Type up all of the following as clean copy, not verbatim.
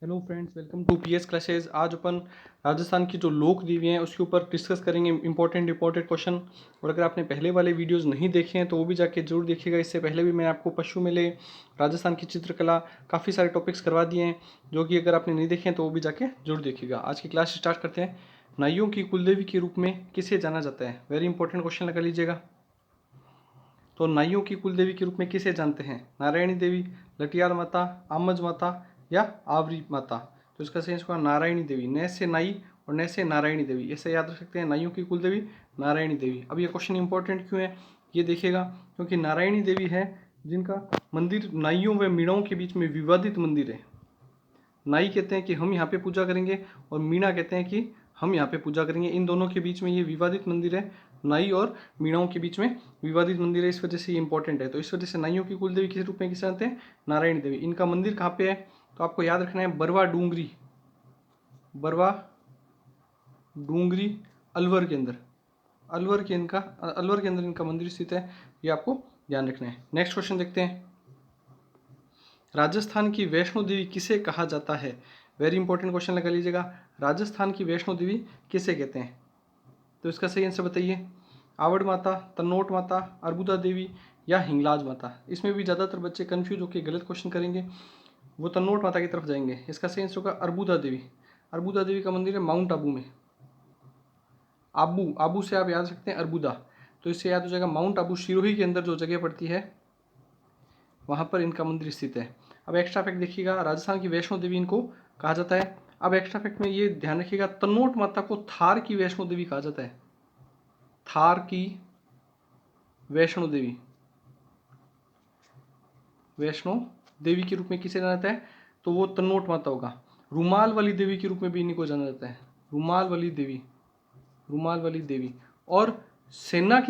Hello friends, welcome to PS classes. आज अपन राजस्थान की जो लोक देवी हैं उसके ऊपर डिस्कस करेंगे इंपॉर्टेंट क्वेश्चन। और अगर आपने पहले वाले वीडियोस नहीं देखे हैं तो वो भी जाके जरूर देखिएगा। इससे पहले भी मैंने आपको पशु मेले, राजस्थान की चित्रकला, काफ़ी सारे टॉपिक्स करवा दिए हैं जो कि अगर आपने नहीं देखे हैं तो वो भी जाके जरूर देखिएगा। आज की क्लास स्टार्ट करते हैं। नाइयों की कुलदेवी के रूप में किसे जाना जाता है? वेरी इंपॉर्टेंट क्वेश्चन लगा लीजिएगा। तो नाइयों की कुलदेवी के रूप में किसे जानते हैं? नारायणी देवी, लटियाल माता, आमज माता या आवरी माता? तो इसका सही आंसर नारायणी देवी। न से नाई और न से नारायणी देवी, ऐसे याद रख सकते हैं। नाइयों की कुलदेवी नारायणी देवी। अब ये क्वेश्चन इंपॉर्टेंट क्यों है ये देखिएगा, क्योंकि नारायणी देवी है जिनका मंदिर नाइयों व मीणाओं के बीच में विवादित मंदिर है। नाई कहते हैं कि हम यहाँ पे पूजा करेंगे और मीणा कहते हैं कि हम यहाँ पे पूजा करेंगे। इन दोनों के बीच में ये विवादित मंदिर है। नाई और मीणाओं के बीच में विवादित मंदिर है, इस वजह से ये इंपॉर्टेंट है। तो इस वजह से नाइयों की कुलदेवी किस रूप में किसे जानते हैं? नारायणी देवी। इनका मंदिर कहाँ पे है? तो आपको याद रखना है बरवा डूंगरी, बरवा डूंगरी अलवर के अंदर, अलवर के अंदर इनका मंदिर स्थित है। ये आपको ध्यान रखना है। नेक्स्ट क्वेश्चन देखते हैं। राजस्थान की वैष्णो देवी किसे कहा जाता है? वेरी इंपॉर्टेंट क्वेश्चन लगा लीजिएगा। राजस्थान की वैष्णो देवी किसे कहते हैं? तो इसका सही आंसर बताइए। आवड़ माता, तन्नोट माता, अर्बुदा देवी या हिंगलाज माता? इसमें भी ज़्यादातर बच्चे कंफ्यूज होकर गलत क्वेश्चन करेंगे, वो तन्नोट माता की तरफ जाएंगे। इसका सही आंसर होगा अर्बुदा देवी। अर्बुदा देवी का मंदिर है माउंट आबू में। आबू, आबू से आप याद सकते हैं अर्बुदा, तो इससे याद हो जाएगा माउंट आबू सिरोही के अंदर जो जगह पड़ती है वहाँ पर इनका मंदिर स्थित है। अब एक्स्ट्रा फैक्ट देखिएगा, राजस्थान की वैष्णो देवी इनको कहा जाता है। अब एक्स्ट्रा फैक्ट में ये ध्यान रखिएगा, तन्नोट माता को थार की वैष्णो देवी कहा जाता है। थार की वैष्णो देवी, वैष्णो देवी के रूप में किसे जाना जाता है? तो वो तन्नोट माता होगा। रुमाल वाली देवी के रूप में भी इन्हीं को जाना जाता है। रुमाल वाली देवी, रुमाल वाली देवी। और सेना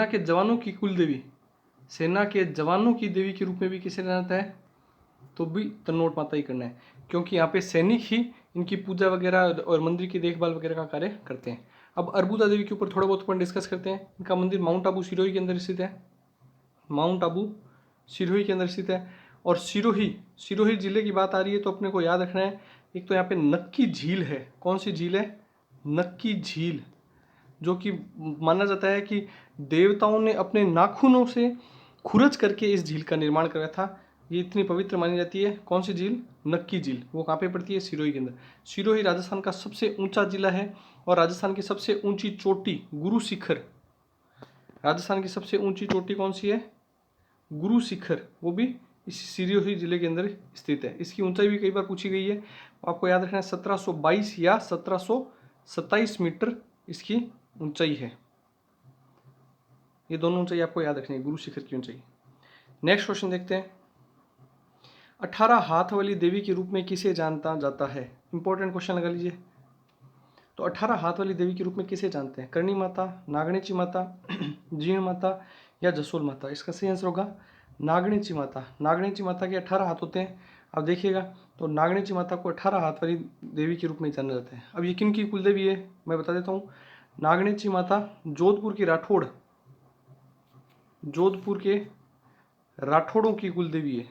के जवानों की कुल देवी, सेना के जवानों की देवी के रूप में भी किसे जाना जाता है? तो भी तन्नोट माता ही करना है, क्योंकि यहाँ पे सैनिक ही इनकी पूजा वगैरह और मंदिर की देखभाल वगैरह का कार्य करते हैं। अब अर्बुदा देवी के ऊपर थोड़ा बहुत अपन डिस्कस करते हैं। इनका मंदिर माउंट आबू सिरोही के अंदर स्थित है। माउंट आबू सिरोही के अंदर स्थित है। और सिरोही, सिरोही जिले की बात आ रही है तो अपने को याद रखना है, एक तो यहाँ पे नक्की झील है। कौन सी झील है? नक्की झील, जो कि माना जाता है कि देवताओं ने अपने नाखूनों से खुरच करके इस झील का निर्माण कराया था। ये इतनी पवित्र मानी जाती है। कौन सी झील? नक्की झील। वो कहाँ पे पड़ती है? सिरोही के अंदर। सिरोही राजस्थान का सबसे ऊंचा जिला है और राजस्थान की सबसे ऊंची चोटी गुरु शिखर, राजस्थान की सबसे ऊंची चोटी कौन सी है? गुरु शिखर, वो भी इस सिरोही जिले के अंदर स्थित है। इसकी ऊंचाई भी कई बार पूछी गई है, आपको याद रखना है 1722 या 1727 मीटर इसकी ऊंचाई है। ये दोनों ऊंचाई आपको याद रखनी है, गुरु शिखर की ऊंचाई। नेक्स्ट क्वेश्चन देखते हैं। 18 हाथ वाली देवी के रूप में किसे जानता जाता है? इंपॉर्टेंट क्वेश्चन लगा लीजिए। तो 18 हाथ वाली देवी के रूप में किसे जानते हैं? करणी माता, नागणेची माता, जीण माता या जसोल माता? इसका सही आंसर होगा नागणेची माता। नागणेची माता के 18 हाथ होते हैं। अब देखिएगा, तो नागणेची माता को 18 हाथ वाली देवी के रूप में जाना जाता है। अब ये किन की कुलदेवी है मैं बता देता हूँ। नागणेची माता जोधपुर की राठौड़, जोधपुर के राठौड़ों की कुलदेवी है।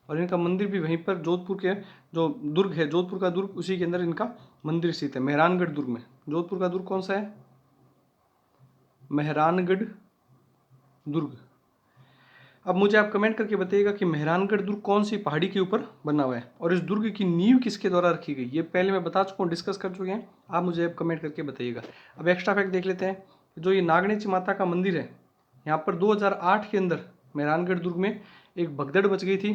और इनका मंदिर भी वहीं पर जोधपुर के जो दुर्ग है, जोधपुर का दुर्ग, उसी के अंदर इनका मंदिर स्थित है, मेहरानगढ़ दुर्ग में। जोधपुर का दुर्ग कौन सा है? मेहरानगढ़ दुर्ग। अब मुझे आप कमेंट करके बताइएगा कि मेहरानगढ़ दुर्ग कौन सी पहाड़ी के ऊपर बना हुआ है और इस दुर्ग की नींव किसके द्वारा रखी गई? ये पहले मैं बता चुका हूँ, डिस्कस कर चुके हैं। आप मुझे अब कमेंट करके बताइएगा। अब एक्स्ट्रा फैक्ट देख लेते हैं। जो ये नागणेची माता का मंदिर है, यहाँ पर 2008 के अंदर मेहरानगढ़ दुर्ग में एक भगदड़ मच गई थी।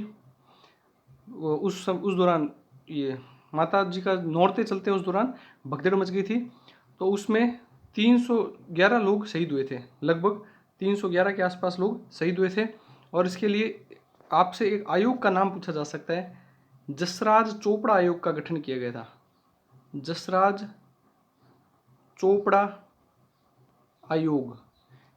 उस दौरान ये माता जी का नौरते चलते हैं, उस दौरान भगदड़ मच गई थी। तो उसमें 311 लोग शहीद हुए थे, लगभग 311 के आसपास लोग शहीद हुए थे। और इसके लिए आपसे एक आयोग का नाम पूछा जा सकता है। जसराज चोपड़ा आयोग का गठन किया गया था। जसराज चोपड़ा आयोग,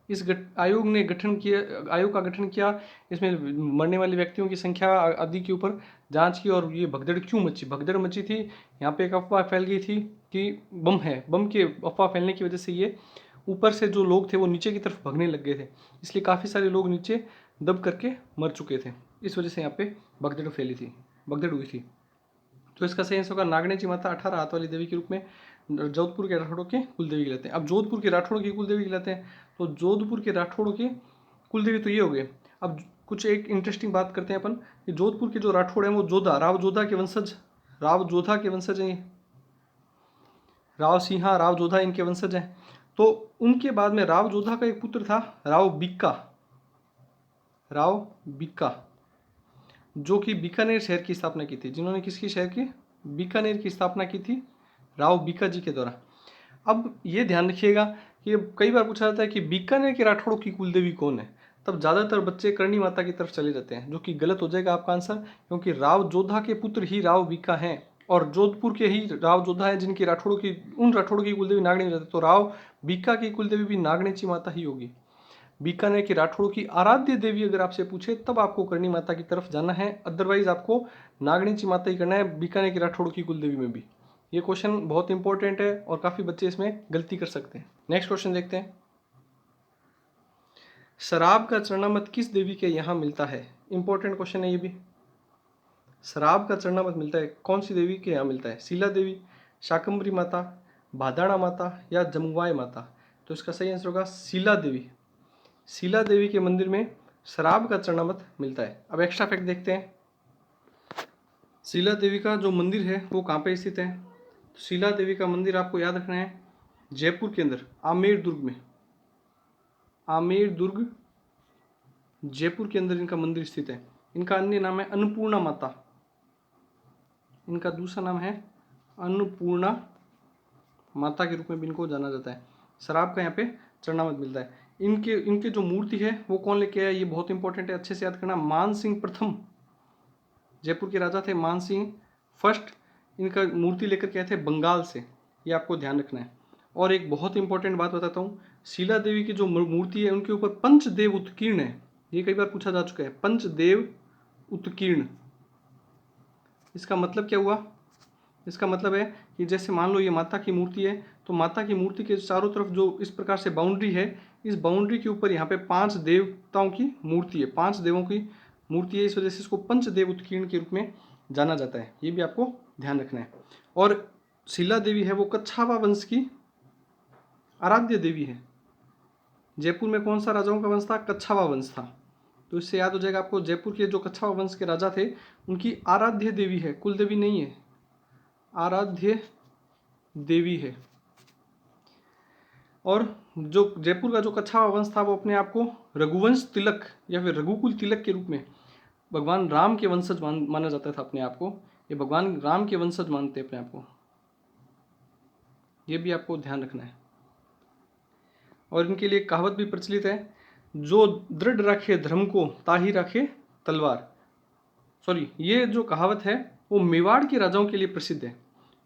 इस आयोग ने गठन किया, आयोग का गठन किया। इसमें मरने वाले व्यक्तियों की संख्या आदि के ऊपर जांच की। और ये भगदड़ क्यों मची? भगदड़ मची थी, यहाँ पे एक अफवाह फैल गई थी कि बम है। बम के अफवाह फैलने की वजह से ये ऊपर से जो लोग थे वो नीचे की तरफ भागने लग गए थे, इसलिए काफ़ी सारे लोग नीचे दब करके मर चुके थे। इस वजह से यहाँ पे भगदड़ फैली थी, भगदड़ हुई थी। तो इसका सही आंसर होगा नागणेची माता 18 हाथ वाली देवी के रूप में जोधपुर के राठौड़ों के कुलदेवी कहलाते हैं। अब जोधपुर के राठौड़ों की कुलदेवी कहलाते हैं, तो जोधपुर के राठौड़ों के कुलदेवी तो ये हो गए। अब कुछ एक इंटरेस्टिंग बात करते हैं अपन कि जोधपुर के जो राठौड़ हैं वो राव जोधा के वंशज हैं ये। राव सिंहा, राव जोधा इनके वंशज हैं। तो उनके बाद में राव जोधा का एक पुत्र था राव बिक्का, जो कि बीकानेर शहर की स्थापना की थी। जिन्होंने किसकी शहर की? बीकानेर की स्थापना की थी राव बिक्का जी के द्वारा। अब ये ध्यान रखिएगा कि कई बार पूछा जाता है कि बीकानेर के राठौड़ों की कुलदेवी कौन है, तब ज़्यादातर बच्चे करणी माता की तरफ चले जाते हैं, जो कि गलत हो जाएगा आपका आंसर, क्योंकि राव जोधा के पुत्र ही राव बिक्का हैं और जोधपुर के ही राव जोधा हैं जिनकी उन राठौड़ों की कुलदेवी नागणी में जाती है। तो राव बिक्का की कुलदेवी भी नागणेची माता ही होगी। बीकानेर के राठौड़ों की आराध्य देवी अगर आपसे पूछे तब आपको करणी माता की तरफ जाना है, अदरवाइज आपको नागणेची माता ही करना है बीकानेर के राठौड़ों की कुलदेवी में भी। ये क्वेश्चन बहुत इंपॉर्टेंट है और काफ़ी बच्चे इसमें गलती कर सकते हैं। नेक्स्ट क्वेश्चन देखते हैं। शराब का चरणामृत किस देवी के यहाँ मिलता है? इंपॉर्टेंट क्वेश्चन है ये भी। शराब का चरणामृत मिलता है कौन सी देवी के यहाँ मिलता है? शीला देवी, शाकंभरी माता, भादाणा माता या जमुवाय माता? तो इसका सही आंसर होगा शीला देवी। शीला देवी के मंदिर में शराब का चरणामृत मिलता है। अब एक्स्ट्रा फैक्ट देखते हैं। शीला देवी का जो मंदिर है वो कहाँ पे स्थित है? तो शीला देवी का मंदिर आपको याद रखना है जयपुर के अंदर आमेर दुर्ग में। आमेर दुर्ग जयपुर के अंदर इनका मंदिर स्थित है। इनका अन्य नाम है अन्नपूर्णा माता। इनका दूसरा नाम है अन्नपूर्णा माता के रूप में भी इनको जाना जाता है। शराब का यहाँ पे चरणामृत मिलता है। इनके जो मूर्ति है वो कौन लेके आया, ये बहुत इंपॉर्टेंट है, अच्छे से याद करना। मान सिंह प्रथम जयपुर के राजा थे, मान सिंह फर्स्ट इनका मूर्ति लेकर के आए थे बंगाल से, ये आपको ध्यान रखना है। और एक बहुत इंपॉर्टेंट बात बताता हूँ, शीला देवी की जो मूर्ति है उनके ऊपर पंचदेव उत्कीर्ण है। ये कई बार पूछा जा चुका है, पंचदेव उत्कीर्ण। इसका मतलब क्या हुआ? इसका मतलब है कि जैसे मान लो ये माता की मूर्ति है, तो माता की मूर्ति के चारों तरफ जो इस प्रकार से बाउंड्री है, इस बाउंड्री के ऊपर यहाँ पे 5 देवताओं की मूर्ति है, 5 देवों की मूर्ति है। इस वजह से इसको पंचदेव उत्कीर्ण के रूप में जाना जाता है। ये भी आपको ध्यान रखना है। और शीला देवी है वो कच्छावा वंश की आराध्य देवी है। जयपुर में कौन सा राजाओं का वंश था? कच्छावा वंश था। तो इससे याद हो जाएगा आपको, जयपुर के जो कच्छावा वंश के राजा थे उनकी आराध्य देवी है, कुल देवी नहीं है, आराध्य देवी है। और जो जयपुर का जो कच्छावा वंश था वो अपने आप को रघुवंश तिलक या फिर रघुकुल तिलक के रूप में भगवान राम के वंशज माना जाता था अपने आप को। ये भगवान राम के वंशज मानते अपने आप को, ये भी आपको ध्यान रखना है। और इनके लिए कहावत भी प्रचलित है, जो दृढ़ रखे धर्म को ताही रखे तलवार। ये जो कहावत है वो मेवाड़ के राजाओं के लिए प्रसिद्ध है।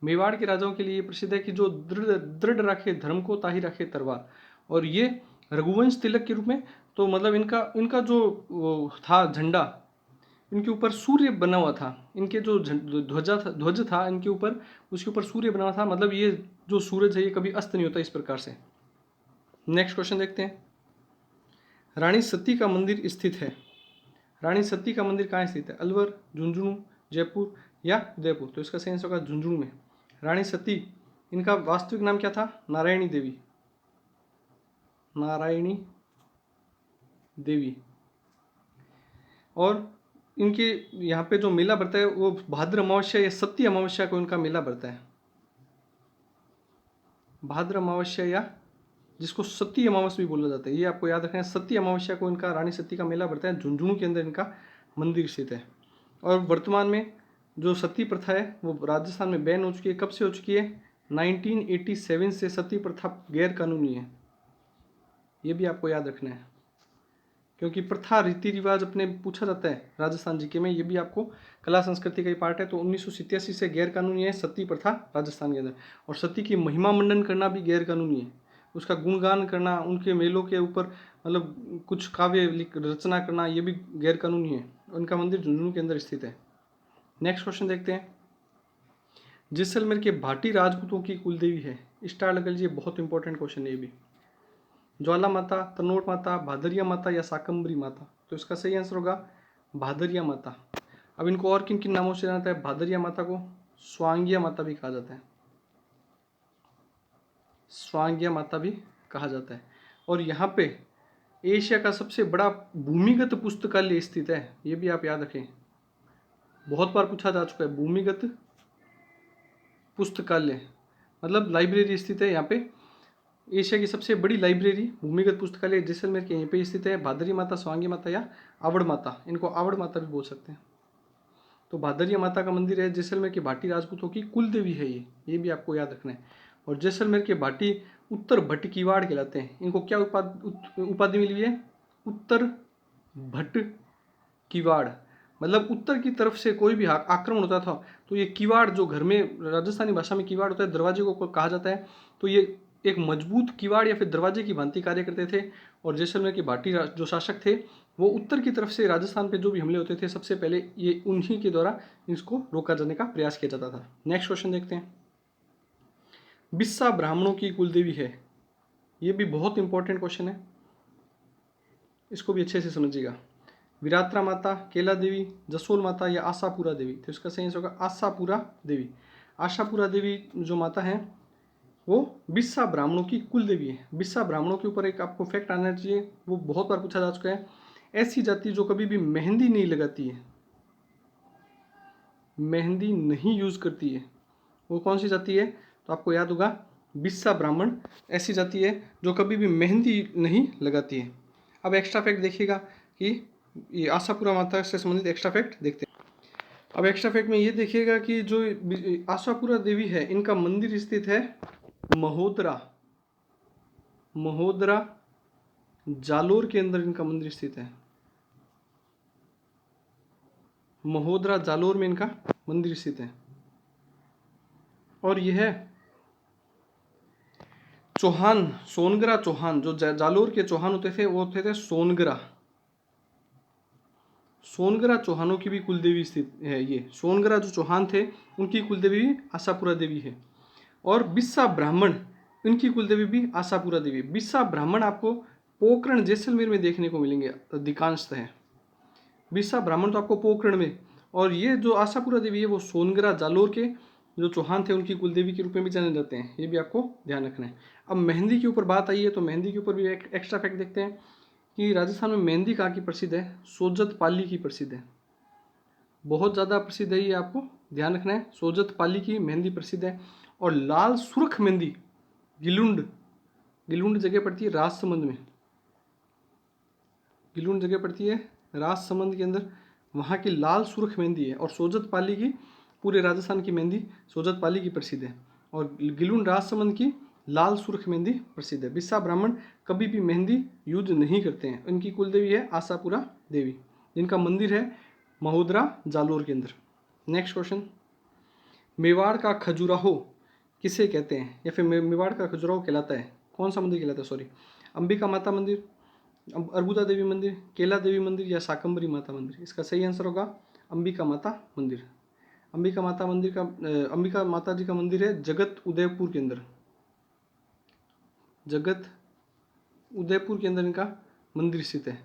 मेवाड़ के राजाओं के लिए प्रसिद्ध है कि जो दृढ़ रखे धर्म को ताही रखे तलवार। और ये रघुवंश तिलक के रूप में, तो मतलब इनका जो था झंडा, इनके ऊपर सूर्य बना हुआ था। इनके जो ध्वज था इनके ऊपर, उसके ऊपर सूर्य बना हुआ था। मतलब ये जो सूरज है ये कभी अस्त नहीं होता इस प्रकार से। नेक्स्ट क्वेश्चन देखते हैं। रानी सती का मंदिर स्थित है। रानी सती का मंदिर कहाँ स्थित है? अलवर, झुंझुनू, जयपुर या उदयपुर? तो इसका सही आंसर होगा झुंझुनू में। रानी सती, इनका वास्तविक नाम क्या था? नारायणी देवी। नारायणी देवी। और इनके यहाँ पे जो मेला बढ़ता है वो भाद्र अमावस्या या सती अमावस्या को इनका मेला बढ़ता है। भाद्र अमावस्या या जिसको सती अमावस्या भी बोला जाता है, ये आपको याद रखना है। सती अमावस्या को इनका रानी सती का मेला बढ़ता है। झुंझुनू के अंदर इनका मंदिर स्थित है। और वर्तमान में जो सती प्रथा है वो राजस्थान में बैन हो चुकी है। कब से हो चुकी है? 1987 से सती प्रथा गैर कानूनी है। ये भी आपको याद रखना है, क्योंकि प्रथा रीति रिवाज अपने पूछा जाता है राजस्थान जीके में, ये भी आपको कला संस्कृति का ही पार्ट है। तो 1987 से गैर कानूनी है सती प्रथा राजस्थान के अंदर। और सती की महिमा मंडन करना भी गैर कानूनी है। उसका गुणगान करना, उनके मेलों के ऊपर मतलब कुछ काव्य रचना करना, ये भी गैर कानूनी है। उनका मंदिर झुंझुनू के अंदर स्थित है। नेक्स्ट क्वेश्चन देखते हैं। जैसलमेर के भाटी राजपूतों की कुलदेवी है। स्टार लगा लीजिए, बहुत इंपॉर्टेंट क्वेश्चन है ये भी। ज्वाला माता, तनोट माता, भादरिया माता या शाकंभरी माता? तो इसका सही आंसर होगा भादरिया माता। अब इनको और किन किन नामों से जाना जाता है? भादरिया माता को स्वांगिया माता भी कहा जाता है, स्वांगिया माता भी कहा जाता है। और यहाँ पे एशिया का सबसे बड़ा भूमिगत पुस्तकालय स्थित है, ये भी आप याद रखें, बहुत बार पूछा जा चुका है। भूमिगत पुस्तकालय मतलब लाइब्रेरी स्थित है यहाँ पे। एशिया की सबसे बड़ी लाइब्रेरी भूमिगत पुस्तकालय जैसलमेर के यहीं पे स्थित है। भादरी माता, स्वांगी माता या आवड़ माता, इनको आवड़ माता भी बोल सकते हैं। तो भादरिया माता का मंदिर है, जैसलमेर के भाटी राजपूतों की कुल देवी है ये भी आपको याद रखना है। और जैसलमेर के भाटी उत्तर भट्ट कीवाड़ कहलाते हैं। इनको क्या उपाधि मिली है? उत्तर भट्ट कीवाड़, मतलब उत्तर की तरफ से कोई भी आक्रमण होता था तो ये किवाड़, जो घर में राजस्थानी भाषा में किवाड़ होता है, दरवाजे को कहा जाता है, तो ये एक मजबूत किवाड़ या फिर दरवाजे की भांति कार्य करते थे। और जैसलमेर के भाटी जो शासक थे वो उत्तर की तरफ से राजस्थान पे जो भी हमले होते थे सबसे पहले ये उन्हीं के द्वारा इसको रोका जाने का प्रयास किया जाता था। नेक्स्ट क्वेश्चन देखते हैं। बिस्सा ब्राह्मणों की कुलदेवी है, ये भी बहुत इंपॉर्टेंट क्वेश्चन है, इसको भी अच्छे से समझिएगा। विरात्रा माता, केला देवी, जसोल माता या आशापुरा देवी? तो इसका सही आंसर होगा आशापुरा देवी। आशापुरा देवी जो माता है वो बिस्सा ब्राह्मणों की कुल देवी है। बिस्सा ब्राह्मणों के ऊपर एक आपको फैक्ट आना चाहिए, वो बहुत बार पूछा जा चुका है। ऐसी जाति जो कभी भी मेहंदी नहीं लगाती है, मेहंदी नहीं यूज करती है, वो कौन सी जाति है? तो आपको याद होगा बिस्सा ब्राह्मण ऐसी जाति है जो कभी भी मेहंदी नहीं लगाती है। अब एक्स्ट्रा फैक्ट देखिएगा कि ये आशापुरा माता से संबंधित एक्स्ट्रा फैक्ट देखते हैं। अब एक्स्ट्रा फैक्ट में ये देखिएगा कि जो आशापुरा देवी है इनका मंदिर स्थित है महोदरा, महोदरा जालोर के अंदर इनका मंदिर स्थित है। महोदरा जालोर में इनका मंदिर स्थित है। और यह चौहान, सोनगरा चौहान, जो जालोर के चौहान होते थे वो होते थे सोनगरा। सोनगरा चौहानों की भी कुलदेवी स्थित है। ये सोनगरा जो चौहान थे उनकी कुलदेवी भी आशापुरा देवी है। और बिस्सा ब्राह्मण, इनकी कुलदेवी भी आशापुरा देवी। बिस्सा ब्राह्मण आपको पोकरण जैसलमेर में देखने को मिलेंगे अधिकांशतः है। बिस्सा ब्राह्मण तो आपको पोकरण में, और ये जो आशापुरा देवी है वो सोनगरा जालोर के जो चौहान थे उनकी कुलदेवी के रूप में भी जाने जाते हैं, ये भी आपको ध्यान रखना है। अब मेहंदी के ऊपर बात आई है तो मेहंदी के ऊपर भी एक एक्स्ट्रा फैक्ट देखते हैं कि राजस्थान में मेहंदी कहाँ की प्रसिद्ध है? सोजत पाली की प्रसिद्ध है, बहुत ज़्यादा प्रसिद्ध है, ये आपको ध्यान रखना है। सोजत पाली की मेहंदी प्रसिद्ध है। और लाल सुर्ख मेहंदी गिलुंड, गिलुंड जगह पड़ती है राजसमंद में, गिलुंड जगह पड़ती है राजसमंद के अंदर, वहाँ की लाल सुर्ख मेहंदी है। और सोजत पाली की, पूरे राजस्थान की मेहंदी सोजत पाली की प्रसिद्ध है। और गिलुंड राजसमंद की लाल सुर्ख मेहंदी प्रसिद्ध है। बिस्सा ब्राह्मण कभी भी मेहंदी यूज नहीं करते हैं। इनकी कुलदेवी है आशापुरा देवी, जिनका मंदिर है महोदरा जालोर के अंदर। नेक्स्ट क्वेश्चन, मेवाड़ का खजुराहो किसे कहते हैं, या फिर मेवाड़ का खजुराहो कहलाता है, कौन सा मंदिर कहलाता है? सॉरी, अंबिका माता मंदिर, अर्बुदा देवी मंदिर, केला देवी मंदिर या शाकंभरी माता मंदिर? इसका सही आंसर होगा अंबिका माता मंदिर। अंबिका माता मंदिर का, अंबिका माता जी का मंदिर है जगत उदयपुर के अंदर, जगत उदयपुर के अंदर इनका मंदिर स्थित है।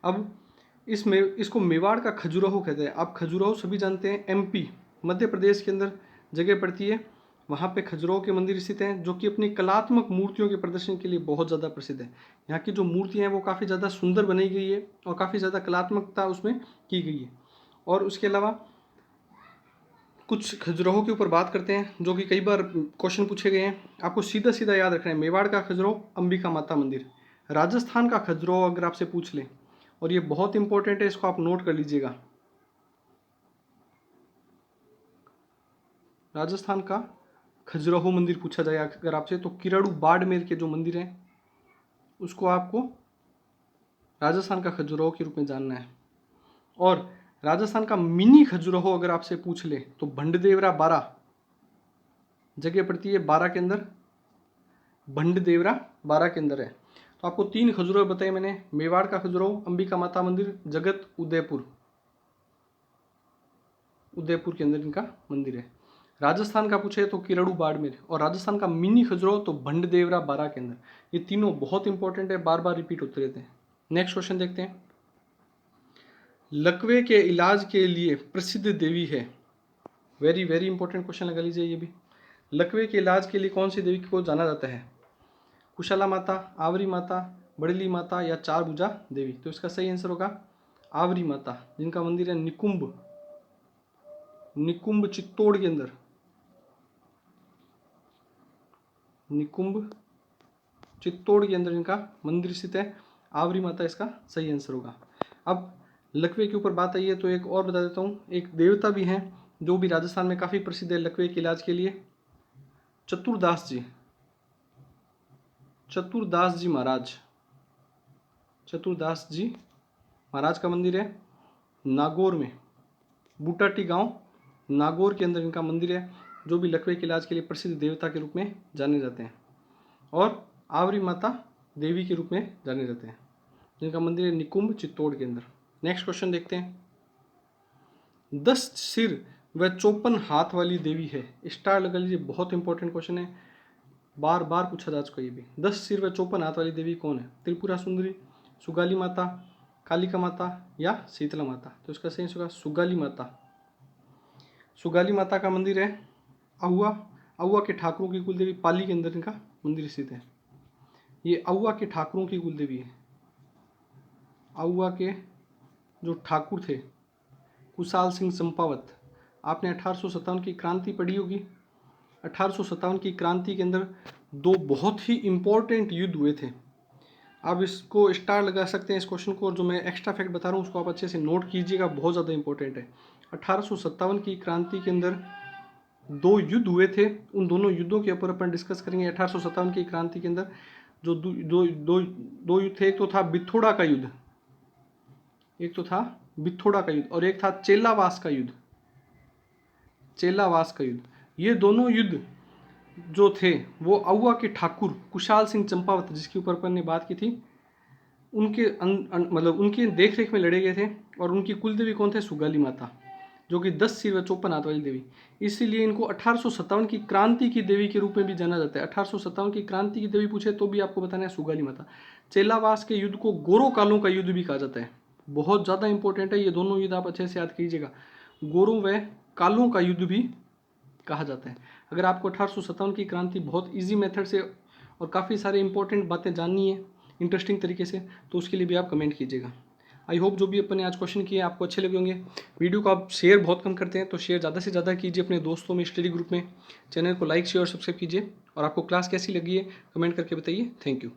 अब इसको मेवाड़ का खजुराहो कहते हैं। आप खजुराहो सभी जानते हैं, एमपी मध्य प्रदेश के अंदर जगह पड़ती है, वहाँ पे खजुराहो के मंदिर स्थित हैं, जो कि अपनी कलात्मक मूर्तियों के प्रदर्शन के लिए बहुत ज़्यादा प्रसिद्ध है। यहाँ की जो मूर्तियाँ हैं वो काफ़ी ज़्यादा सुंदर बनाई गई है और काफ़ी ज़्यादा कलात्मकता उसमें की गई है। और उसके अलावा कुछ खजुराहो के ऊपर बात करते हैं जो कि कई बार क्वेश्चन पूछे गए हैं, आपको सीधा सीधा याद रखना है। मेवाड़ का खजुराहो अंबिका माता मंदिर। राजस्थान का खजुराहो अगर आपसे पूछ ले, और ये बहुत इंपॉर्टेंट है, इसको आप नोट कर लीजिएगा, राजस्थान का खजुराहो मंदिर पूछा जाए अगर आपसे, तो किराड़ू बाड़मेर के जो मंदिर हैं उसको आपको राजस्थान का खजुराहो के रूप में जानना है। और राजस्थान का मिनी खजुराहो अगर आपसे पूछ ले तो भंडदेवरा बारा जगह पड़ती है, बारा के अंदर, भंडदेवरा बारा के अंदर है। तो आपको 3 खजुराहो बताए मैंने, मेवाड़ का खजुराहो, अंबिका माता मंदिर, जगत उदयपुर, उदयपुर के अंदर इनका मंदिर है। राजस्थान का पूछे तो किराड़ू बाड़मेर, और राजस्थान का मिनी खजुराहो तो भंडदेवरा बारा के अंदर। ये तीनों बहुत इंपॉर्टेंट है, बार बार रिपीट होते रहते हैं। नेक्स्ट क्वेश्चन देखते हैं, लकवे के इलाज के लिए प्रसिद्ध देवी है, वेरी वेरी इंपॉर्टेंट क्वेश्चन लगा लीजिए ये भी। लकवे के इलाज के लिए कौन सी देवी को जाना जाता है? कुशला माता, आवरी माता, बड़ली माता या चार भुजा देवी? तो इसका सही आंसर होगा आवरी माता, जिनका मंदिर है निकुंभ, निकुंभ चित्तौड़ के अंदर, निकुंभ चित्तौड़ के अंदर इनका मंदिर स्थित है। आवरी माता इसका सही आंसर होगा। अब लकवे के ऊपर बात आई है तो एक और बता देता हूँ, एक देवता भी हैं जो भी राजस्थान में काफ़ी प्रसिद्ध है लकवे के इलाज के लिए, चतुरदास जी, चतुरदास जी महाराज, चतुरदास जी महाराज का मंदिर है नागौर में, बूटाटी गांव नागौर के अंदर इनका मंदिर है, जो भी लकवे के इलाज के लिए प्रसिद्ध देवता के रूप में जाने जाते हैं, और आवरी माता देवी के रूप में जाने जाते हैं, जिनका मंदिर है निकुंभ चित्तौड़ के अंदर। नेक्स्ट क्वेश्चन देखते हैं। 10 सिर व 54 हाथ वाली देवी है, स्टार लगा लीजिए, बहुत इंपॉर्टेंट क्वेश्चन है, बार बार पूछा जा चुका ये भी। 10 सिर व 54 हाथ वाली देवी कौन है? त्रिपुरा सुंदरी, सुगाली माता, कालिका माता या शीतला माता? तो इसका सही होगा सुगाली माता। सुगाली माता का मंदिर है अहुआ, अहुआ के ठाकुरों की कुलदेवी, पाली के अंदर इनका मंदिर स्थित है। ये अहुआ के ठाकुरों की कुलदेवी है। अहुआ के जो ठाकुर थे कुशाल सिंह चंपावत, आपने 1857 की क्रांति पढ़ी होगी। 1857 की क्रांति के अंदर दो बहुत ही इंपॉर्टेंट युद्ध हुए थे। आप इसको स्टार लगा सकते हैं इस क्वेश्चन को, और जो मैं एक्स्ट्रा फैक्ट बता रहा हूँ उसको आप अच्छे से नोट कीजिएगा, बहुत ज़्यादा इंपॉर्टेंट है। 1857 की क्रांति के अंदर दो युद्ध हुए थे, उन दोनों युद्धों के ऊपर अपन डिस्कस करेंगे। 1857 की क्रांति के अंदर जो दो युद्ध थे, एक तो था बिथोड़ा का युद्ध, एक तो था बिथोड़ा का युद्ध, और एक था चेलावास का युद्ध, चेलावास का युद्ध। ये दोनों युद्ध जो थे वो अहुआ के ठाकुर कुशाल सिंह चंपावत, जिसके ऊपर अपन ने बात की थी, उनके मतलब उनके देख रेख में लड़े गए थे। और उनकी कुलदेवी कौन थे? सुगाली माता, जो कि 10 सिर व 54 हाथ वाली देवी। इसीलिए इनको 1857 की क्रांति की देवी के रूप में भी जाना जाता है। 1857 की क्रांति की देवी पूछे तो भी आपको बताना है सुगाली माता। चेलावास के युद्ध को गोरो कालों का युद्ध भी कहा जाता है, बहुत ज़्यादा इंपॉर्टेंट है ये दोनों युद्ध, आप अच्छे से याद कीजिएगा। गोरों व कालों का युद्ध भी कहा जाता है। अगर आपको 1857 की क्रांति बहुत ईजी मेथड से और काफ़ी सारे इंपॉर्टेंट बातें जाननी है इंटरेस्टिंग तरीके से, तो उसके लिए भी आप कमेंट कीजिएगा। आई होप जो भी अपन ने आज क्वेश्चन किए आपको अच्छे लगे होंगे। वीडियो को आप शेयर बहुत कम करते हैं, तो शेयर ज़्यादा से ज़्यादा कीजिए अपने दोस्तों में, स्टडी ग्रुप में। चैनल को लाइक शेयर और सब्सक्राइब कीजिए, और आपको क्लास कैसी लगी है कमेंट करके बताइए। Thank you.